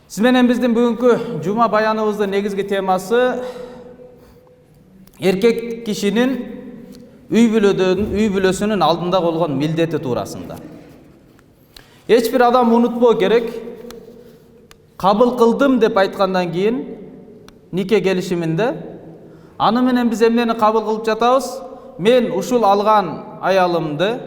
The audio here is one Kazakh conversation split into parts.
Siz менен биздин бүгүнкү жума баяныбыздын негизги темасы эркек кишинин үй бүлөсүнүн алдында болгон милдети туурасында. Эч бир адам унутпоо керек, кабыл кылдым деп айткандан кийин нике келишиминде аны менен биз эмнени кабыл кылып жатабыз? Мен ушул алган аялымды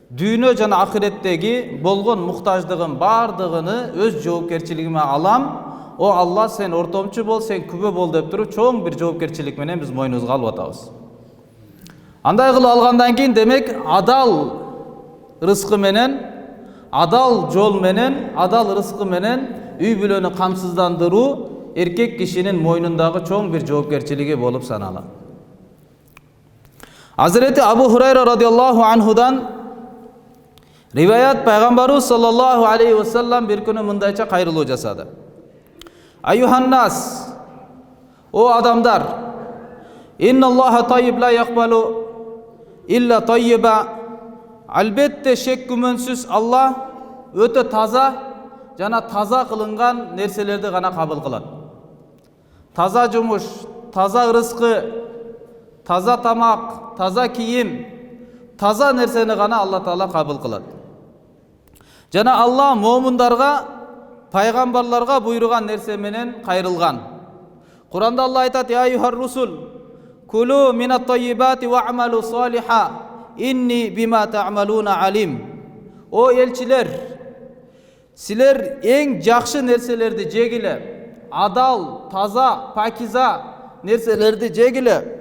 дүйнө жана ахиреттеги болгон муктаждыгын бардыгыны өз жоопкерчилигиме алам. О Алла, сен ортомчу бол, сен күбө бол деп туруп чоң бир жоопкерчилик менен биз мойнубузга алып атабыз. Андай кылып алгандан кийин демек адал рызкы менен, адал жол менен, адал рызкы менен үй бүлөнү камсыздандыруу эркек кишинин мойнундагы чоң бир жоопкерчилиги болуп саналат. Hazreti Abu Hurayra radıyallahu anhudan rivayet Peygamberimiz sallallahu aleyhi ve sellem bir günü mındayça kayrılуу жасады. Ayyuhannas, o adamlar, innallaha tayyib la yakbalu illa tayyiba. Albatta şek gümönsiz Allah öte taza jana taza kılıngan nerselerdi gana kabul kılat. Taza jumuş, taza rızkı, taza tamak, taza kiyim, taza nerseni gana Allah Taala kabul kılat. Jana Allah mu'minlarga, paygambarlarga buyurgan nerse menen kayrılgan. Kur'anda Allah aytat: "Ya eyyuhar rusul, kulu minat tayyibati wa'malu saliha, inni bima ta'maluna alim." O elçiler, siler en jakşı nerselerdi jegile, adal, taza, pakiza nerselerdi jegile.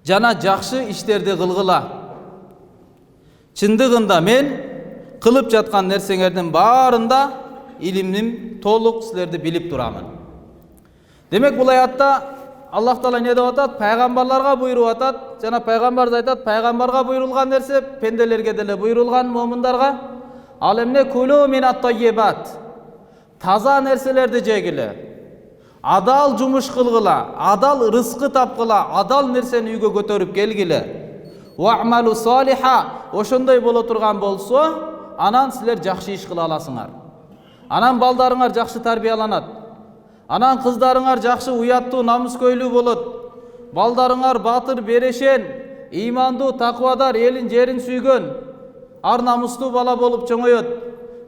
Jana jakşı işlerdi kılgıla. Çındığında men kılıp жатқан нерсеңердин баарында илимим толук силерди билип турамын. Демек бул аятта Аллах Таала не деп атат? Пайгамбарларга буйруп атат. Жана пайгамбар да айтат, пайгамбарга буйрулган нерсе пенделерге деле буйрулган, му'миндарга. Ал эмне? Кулу минат таййибат. Таза нерселерди жегиле. Adal jumuş kılgıla, adal rızkı tapkıla, adal nerseni үйгө көтөрүп келгиле. Wa'malu saliha, oşondoy боло турган болсо, анан силер жакшы иш кыла аласыңар. Анан балдарыңар жакшы тарбияланат. Анан кыздарыңар жакшы уяттуу, намыскөйлүү болот. Балдарыңар батыр, берешен, имандуу, таквадар, элин жерин сүйгөн, ар намыстуу бала болуп чоңойот.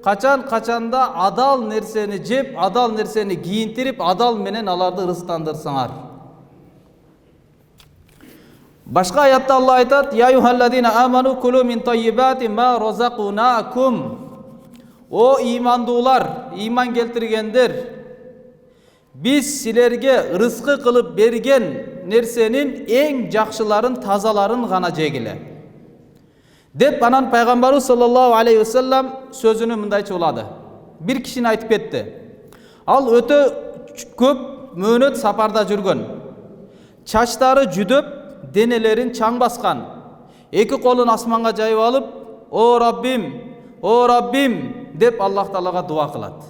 Качан-качанда адал нерсени жеп, адал нерсени кийинтирип, адал менен аларды рызыктандырсаңар. Башка аятта Алла айтат: "Я юхалладина аману кулу мин таййибати ма разакунакум." O имандуулар, иман келтиргендер, биз силерге рызкы кылып берген нерсенин эң жакшыларын, тазаларын гана жегиле. Деп анан Пайгамбарыбыз саллаллаху алейхи ва саллям сөзүнү мындайча улады. Bir kişini айтып кетти. Ал өтө көп мөөнөт сапарда жүргөн. Чачтары жүдөп, денелерин чаң баскан. Эки колун асманга жайып алып, "О Раббим" деп Аллах Таалага дуа кылат.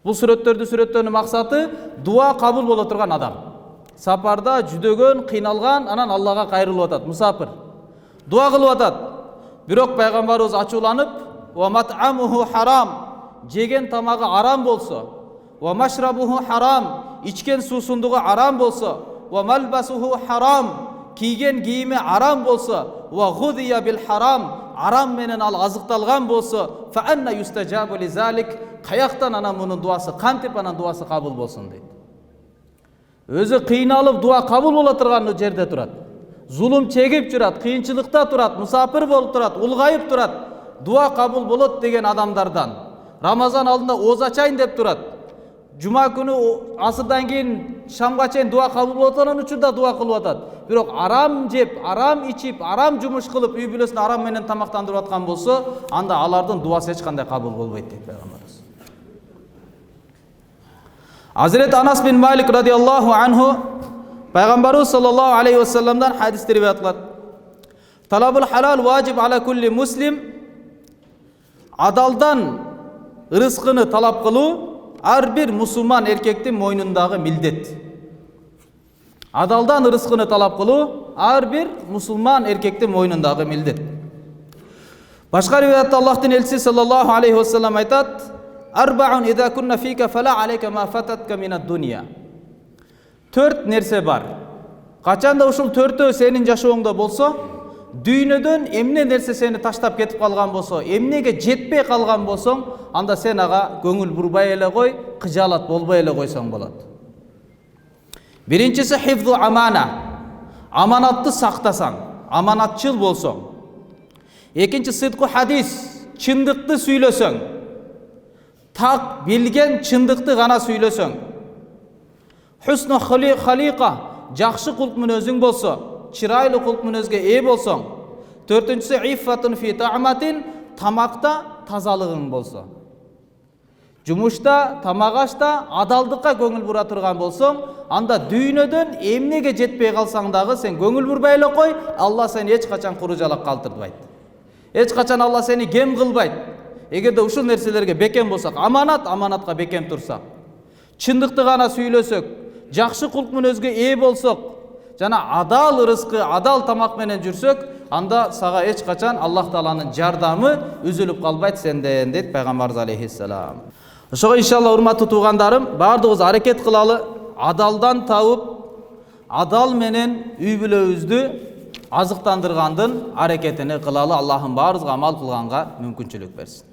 Бул сүрөттөрдүн максаты дуа кабыл боло турган адам. Сапарда жүдөгөн, кыйналган, анан Аллага кайрылып атат, мусапир. Дуа кылып атат. Бирок пайгамбарыбыз ачууланып, "Ва мат'амуху харам", жеген тамагы арам болсо, "Ва машрабуху харам", ичкен суусундугу арам болсо, "Ва малбасуху харам", кийген кийими арам болсо, "Ва гудия бил харам", арам менен ал азыкталган болсо, "Фа анна юстажабу лизалик", каяктан анан мунун дуасы, кантип анан дуасы кабыл болсун дейт. Өзү кыйналып дуа кабыл боло турган жерде турат. Zulum çekip turat, kıyınçılıkta turat, musafir bolup turat, ulgayıp turat, dua kabul bolot degen adamlardan. Ramazan aldığında oğuz açayın dep turat. Cuma günü asırdan keyin şamga çeyin dua kabul bolot onun üçün da dua kılıp atat. Birok aram jep, aram içip, aram jumuş kılıp, үй бүлөсүн aram menen tamaktandırып atkan bolsa, anda alardın duası hiç kандай kabul bolбойт deyт Peygamberimiz. Hazreti Anas bin Malik radıyallahu anhu Peygamberimiz sallallahu aleyhi ve sellem'den hadis rivayet kılat. Talabul halal vacib ala kulli muslim. Adaldan rızkını talap kılуу her bir Müslüman erkektin moynundağı mildet. Adaldan rızkını talap kılуу her bir Müslüman erkektin moynundağı mildet. Başka rivayette Allah'ın elçisi sallallahu aleyhi ve sellem aytat: Arba'un idha kunna fika fala alayka ma fatatka minad dunya. 4 nerse var. Kaçanda ушул 4-өө senin жашооңдо болсо, дүйнөдөн эмне нерсе seni таштап кетип калган болсо, эмнеге жетпей калган болсоң, анда сен ага көңүл бурбай эле кой, кыжаалат болбой эле койсоң болот. Биринчиси хифзу амана. Аманатты сактасаң, аманатчыл болсоң. Экинчи сыдку хадис, чындыкты сүйлөсөң. Так билген чындыкты гана сүйлөсөң. Хусну халика, жакшы кулк мүнөзүң болсо, чырайлы кулк мүнөзгө ээ болсоң. Төртүнчүсү иффатун фи тааматин, тамакта тазалыгың болсо. Жумушта, тамагашта адалдыкка көңүл бура турган болсоң, анда дүйнөдөн эмнеге жетпей калсаң дагы сен көңүл бурбай эле кой, Алла сени эч качан куру жалак калтырбайт. Эч качан Алла сени кем кылбайт. Эгерде ушул нерселерге бекем болсак, аманатка бекем турсак, чындыкты гана сүйлөсөк, жакшы кулк мүнөзгө ээ болсок, жана адал ырыскы, адал тамак менен жүрсөк, анда сага эч качан Аллах Тааланын жардамы үзүлүп калбайт сенден, дейт Пайгамбарыбыз алейхиссалам. Ошого иншалла урматтуу туугандарым, баардыгыбыз аракет кылалы, адалдан табып, адал менен үй бүлөбүздү азыктандыргандын аракетини кылалы. Аллахым баарыбызга амал кылганга мүмкүнчүлүк берсин.